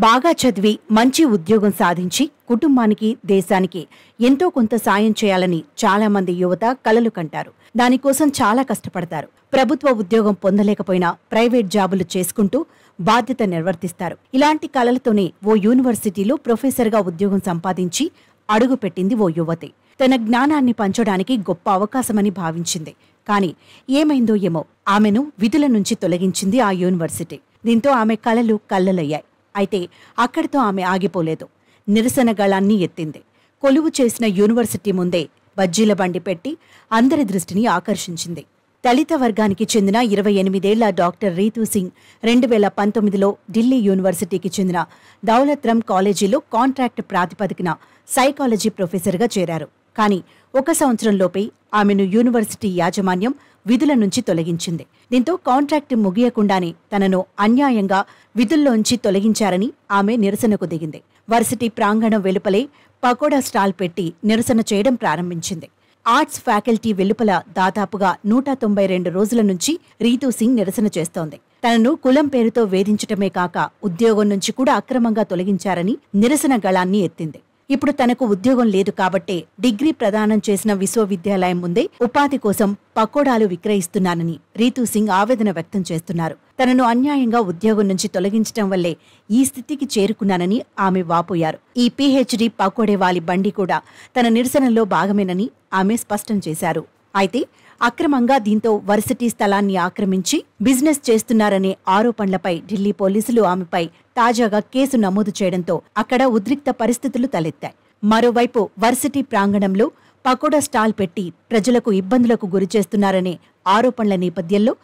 బాగా చదివి మంచి ఉద్యోగం సాధించి కుటుంబానికి దేశానికి ఎంతో కొంత సాయం చేయాలని చాలా మంది యువత కలలు కంటారు. దానికోసం చాలా కష్టపడతారు. ప్రభుత్వ ఉద్యోగం పొందలేకపోయినా ప్రైవేట్ జాబులు చేసుకుంటూ బాధ్యత నిర్వర్తిస్తారు. ఇలాంటి కలలతోనే ఓ యూనివర్సిటీలో ప్రొఫెసర్గా ఉద్యోగం సంపాదించి అడుగుపెట్టింది ఓ యువతి. తన జ్ఞానాన్ని పంచడానికి గొప్ప అవకాశమని భావించింది. కానీ ఏమైందో ఏమో ఆమెను విధుల నుంచి తొలగించింది ఆ యూనివర్సిటీ. దీంతో ఆమె కలలు కల్లలయ్యాయి. అయితే అక్కడితో ఆమె ఆగిపోలేదు. నిరసన గళాన్ని ఎత్తింది. కొలువు చేసిన యూనివర్సిటీ ముందే బజ్జీల బండి పెట్టి అందరి దృష్టిని ఆకర్షించింది. దళిత వర్గానికి చెందిన 28 ఏళ్ల డాక్టర్ రీతూ సింగ్ 2019లో ఢిల్లీ యూనివర్సిటీకి చెందిన దౌలత్రాం కాలేజీలో కాంట్రాక్ట్ ప్రాతిపదికన సైకాలజీ ప్రొఫెసర్గా చేరారు. కానీ 1 సంవత్సరంలోపే ఆమెను యూనివర్సిటీ యాజమాన్యం విధుల నుంచి తొలగించింది. దీంతో కాంట్రాక్ట్ ముగియకుండానే తనను అన్యాయంగా విధుల్లోంచి తొలగించారని ఆమె నిరసనకు దిగింది. వర్సిటీ ప్రాంగణం వెలుపలే పకోడా స్టాల్ పెట్టి నిరసన చేయడం ప్రారంభించింది. ఆర్ట్స్ ఫ్యాకల్టీ వెలుపల దాదాపుగా 192 రోజుల నుంచి రీతూ సింగ్ నిరసన చేస్తోంది. తనను కులం పేరుతో వేధించటమే కాక ఉద్యోగం నుంచి కూడా అక్రమంగా తొలగించారని నిరసన గళాన్ని ఎత్తింది. ఇప్పుడు తనకు ఉద్యోగం లేదు కాబట్టే డిగ్రీ ప్రదానం చేసిన విశ్వవిద్యాలయం ముందే ఉపాధి కోసం పకోడాలు విక్రయిస్తున్నానని రీతూ సింగ్ ఆవేదన వ్యక్తం చేస్తున్నారు. తనను అన్యాయంగా ఉద్యోగం నుంచి తొలగించడం వల్లే ఈ స్థితికి చేరుకున్నానని ఆమె వాపోయారు. ఈ పీహెచ్డీ పకోడేవాలి బండి కూడా తన నిరసనలో భాగమేనని ఆమె స్పష్టం చేశారు. అయితే అక్రమంగా దీంతో వర్సిటీ స్థలాన్ని ఆక్రమించి బిజినెస్ చేస్తున్నారనే ఆరోపణలపై ఢిల్లీ పోలీసులు ఆమెపై తాజాగా కేసు నమోదు చేయడంతో అక్కడ ఉద్రిక్త పరిస్థితులు తలెత్తాయి. మరోవైపు వర్సిటీ ప్రాంగణంలో పకోడా స్టాల్ పెట్టి ప్రజలకు ఇబ్బందులకు గురిచేస్తున్నారనే ఆరోపణల నేపథ్యంలో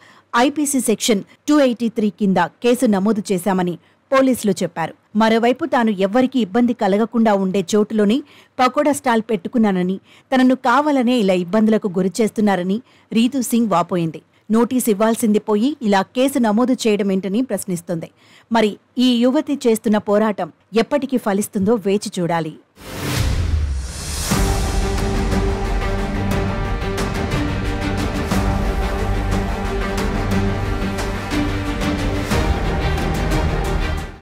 ఐపీసీ సెక్షన్ 283 కింద కేసు నమోదు చేశామని పోలీసులు చెప్పారు. మరోవైపు తాను ఎవ్వరికీ ఇబ్బంది కలగకుండా ఉండే చోటులోనే పకోడా స్టాల్ పెట్టుకున్నానని, తనను కావాలనే ఇలా ఇబ్బందులకు గురిచేస్తున్నారని రీతూ సింగ్ వాపోయింది. నోటీస్ ఇవ్వాల్సింది పోయి ఇలా కేసు నమోదు చేయడమేంటని ప్రశ్నిస్తోంది. మరి ఈ యువతి చేస్తున్న పోరాటం ఎప్పటికీ ఫలిస్తుందో వేచి చూడాలి.